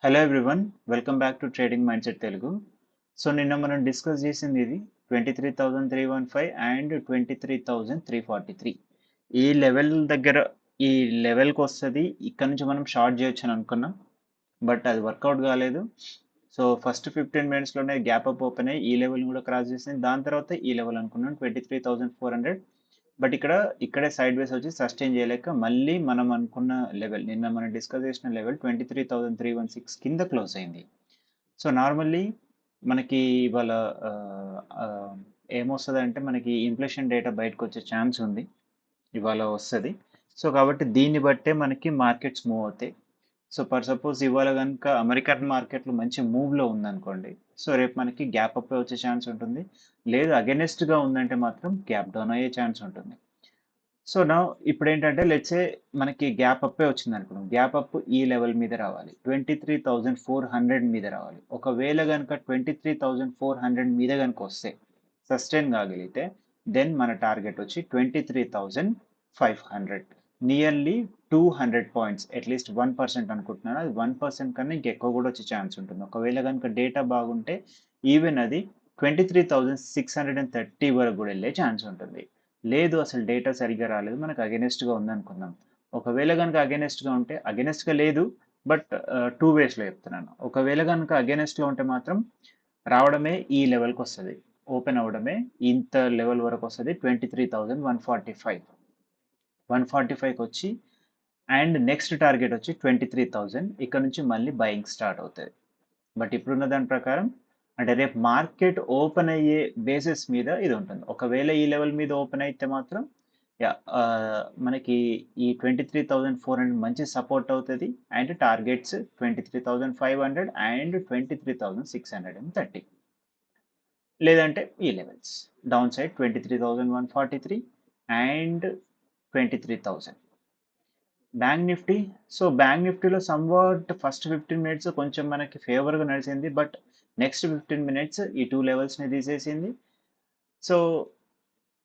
Hello everyone, welcome back to trading mind set Telugu. So నిన్న మనం discuss చేసింది ఇది 23,315 అండ్ 23,343. ఈ లెవెల్ దగ్గర ఈ లెవెల్కి వస్తుంది. ఇక్కడ నుంచి మనం షార్ట్ చేయొచ్చు అని అనుకున్నాం, బట్ అది వర్కౌట్ కాలేదు. సో ఫస్ట్ 15 మినిట్స్లోనే గ్యాప్ అప్ ఓపెన్ అయ్యి ఈ లెవెల్ కూడా క్రాస్ చేసింది. దాని తర్వాత ఈ లెవెల్ అనుకున్నాం 23,400. బట్ ఇక్కడే సైడ్ వేస్ వచ్చి సస్టైన్ చేయలేక మళ్ళీ మనం అనుకున్న లెవెల్, నిన్న మనం డిస్కస్ చేసిన లెవెల్ 23,316 కింద క్లోజ్ అయింది. సో నార్మల్లీ మనకి ఇవాళ ఏమొస్తుంది అంటే మనకి ఇన్ఫ్లేషన్ డేటా బయటకు వచ్చే ఛాన్స్ ఉంది, ఇవాళ వస్తుంది. సో కాబట్టి దీన్ని బట్టే మనకి మార్కెట్స్ మూవ్ అవుతాయి. సో ఫర్ సపోజ్ ఇవాళ కనుక అమెరికన్ మార్కెట్లో మంచి మూవ్లో ఉందనుకోండి, సో రేపు మనకి గ్యాప్ అప్ వచ్చే ఛాన్స్ ఉంటుంది. లేదు అగెనెస్ట్గా ఉందంటే మాత్రం గ్యాప్ డౌన్ అయ్యే ఛాన్స్ ఉంటుంది. సో నా ఇప్పుడు ఏంటంటే లెట్సే మనకి గ్యాప్ అప్పే వచ్చింది అనుకున్నాం. గ్యాప్ అప్ ఈ లెవెల్ మీద రావాలి, 23,400 మీద రావాలి. ఒకవేళ కనుక 23,400 మీద కనుక వస్తే సస్టైన్ కాగలిగితే దెన్ మన టార్గెట్ వచ్చి 23,500, నియర్లీ 200 పాయింట్స్, అట్లీస్ట్ 1% అనుకుంటున్నాను. అది 1% కన్నా ఇంకెక్కువ కూడా వచ్చే ఛాన్స్ ఉంటుంది. ఒకవేళ కనుక డేటా బాగుంటే ఈవెన్ అది 23,630 వరకు కూడా వెళ్ళే ఛాన్స్ ఉంటుంది. లేదు అసలు డేటా సరిగ్గా రాలేదు, మనకు అగెనెస్ట్గా ఉందనుకుందాం. ఒకవేళ కనుక అగెనెస్ట్గా ఉంటే, అగెనెస్ట్గా లేదు బట్ టూ వేస్లో చెప్తున్నాను. ఒకవేళ కనుక అగెనెస్ట్లో ఉంటే మాత్రం రావడమే ఈ లెవెల్కి వస్తుంది, ఓపెన్ అవ్వడమే ఇంత లెవెల్ వరకు వస్తుంది. 23,145 వచ్చి అండ్ నెక్స్ట్ టార్గెట్ వచ్చి 23,000. ఇక్కడ నుంచి మళ్ళీ బయింగ్ స్టార్ట్ అవుతుంది. బట్ ఇప్పుడున్న దాని ప్రకారం అంటే రేపు మార్కెట్ ఓపెన్ అయ్యే బేసిస్ మీద ఇది ఉంటుంది. ఒకవేళ ఈ లెవెల్ మీద ఓపెన్ అయితే మాత్రం మనకి ఈ 23,400 మంచి సపోర్ట్ అవుతుంది. And targets 23,500 and 23,630. లేదంటే ఈ levels down side 23,143 and 23,000. Bank Nifty, so bank నిఫ్టీలో సమ్వాట్ ఫస్ట్ 15 మినిట్స్ కొంచెం మనకి ఫేవర్గా నడిచింది, బట్ నెక్స్ట్ 15 మినిట్స్ ఈ టూ లెవెల్స్ని తీసేసింది. సో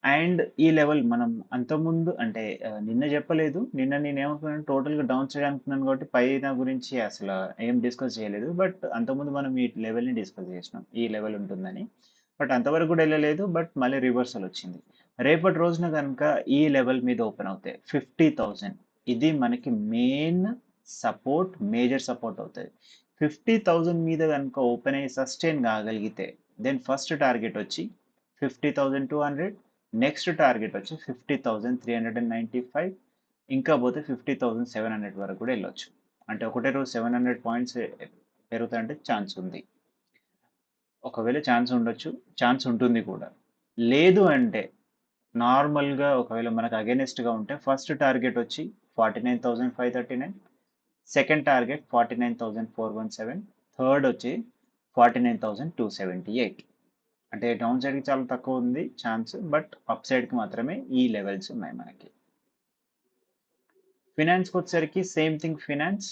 అండ్ ఈ లెవెల్ మనం అంతకుముందు అంటే నిన్న చెప్పలేదు. నిన్న నేను ఏమనుకున్నాను, టోటల్గా డౌన్ సైడ్ అనుకున్నాను కాబట్టి పైన గురించి అసలు ఏం డిస్కస్ చేయలేదు. బట్ అంతకుముందు మనం ఈ లెవెల్ని డిస్కస్ చేసినాం, ఈ లెవెల్ ఉంటుందని. బట్ అంతవరకు కూడా వెళ్ళలేదు, బట్ మళ్ళీ రివర్సల్ వచ్చింది. రేపటి రోజున కనుక ఈ లెవెల్ మీద ఓపెన్ అవుతాయి 50,000, ఇది మనకి మెయిన్ సపోర్ట్, మేజర్ సపోర్ట్ అవుతుంది. 50,000 మీద కనుక ఓపెన్ అయ్యి సస్టైన్ కాగలిగితే దెన్ ఫస్ట్ టార్గెట్ వచ్చి 50,200, నెక్స్ట్ టార్గెట్ వచ్చి 50,395, ఇంకా పోతే 50,700 వరకు కూడా వెళ్ళొచ్చు. అంటే ఒకటే రోజు 700 పాయింట్స్ పెరుగుతాయంటే ఛాన్స్ ఉంది. ఒకవేళ ఛాన్స్ ఉండొచ్చు, ఛాన్స్ ఉంటుంది కూడా. లేదు అంటే నార్మల్గా ఒకవేళ మనకు అగెనెస్ట్గా ఉంటే ఫస్ట్ టార్గెట్ వచ్చి 49,539, సెకండ్ టార్గెట్ 49,417, థర్డ్ వచ్చి 49,278. అంటే డౌన్ సైడ్కి చాలా తక్కువ ఉంది ఛాన్స్, బట్ అప్ సైడ్కి మాత్రమే ఈ లెవెల్స్ ఉన్నాయి మనకి. ఫినాన్స్కి వచ్చేసరికి సేమ్ థింగ్. ఫినాన్స్,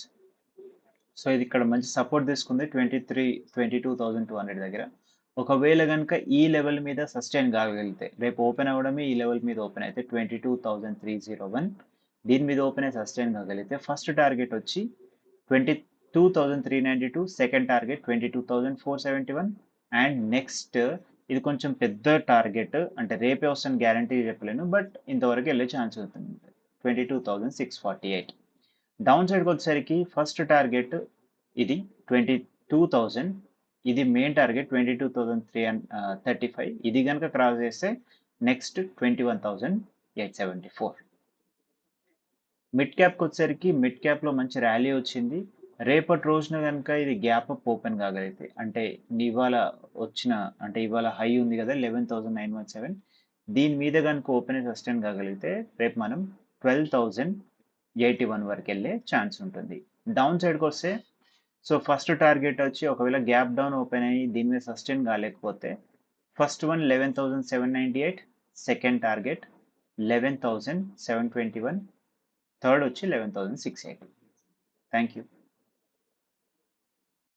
సో ఇది ఇక్కడ మంచి సపోర్ట్ తీసుకుంది 22,200 దగ్గర. ఒకవేళ కనుక ఈ లెవెల్ మీద సస్టైన్ కాగలిగితే రేపు ఓపెన్ అవ్వడమే ఈ లెవెల్ మీద ఓపెన్ అయితే 22,301, దీని మీద ఓపెన్ అయి సస్టైన్ కాగలిగితే ఫస్ట్ టార్గెట్ వచ్చి 22,392, సెకండ్ టార్గెట్ 22,471 అండ్ నెక్స్ట్ ఇది కొంచెం పెద్ద టార్గెట్, అంటే రేపే వస్తాను గ్యారంటీ చెప్పలేను, బట్ ఇంతవరకు వెళ్ళే ఛాన్స్ అవుతుంది 22,648. డౌన్ సైడ్కి వచ్చేసరికి ఫస్ట్ టార్గెట్ ఇది 22,000, ఇది మెయిన్ టార్గెట్ 22,335. ఇది కనుక క్రాస్ చేస్తే నెక్స్ట్ 21,874. మిడ్ క్యాప్కి వచ్చేసరికి మిడ్ క్యాప్లో మంచి ర్యాలీ వచ్చింది. రేపటి రోజున కనుక ఇది గ్యాప్ అప్ ఓపెన్ కాగలిగితే, అంటే ఇవాళ వచ్చిన అంటే ఇవాళ హై ఉంది కదా 11,917, దీని మీద కనుక ఓపెన్ సస్టైన్ కాగలిగితే రేపు మనం 12,081 వరకు వెళ్ళే ఛాన్స్ ఉంటుంది. డౌన్ సైడ్కి వస్తే సో ఫస్ట్ టార్గెట్ వచ్చి ఒకవేళ గ్యాప్ డౌన్ ఓపెన్ అయ్యి దీని మీద సస్టైన్ కాలేకపోతే first one 11,798, second target 11,721, third వచ్చి 11,680. Thank you.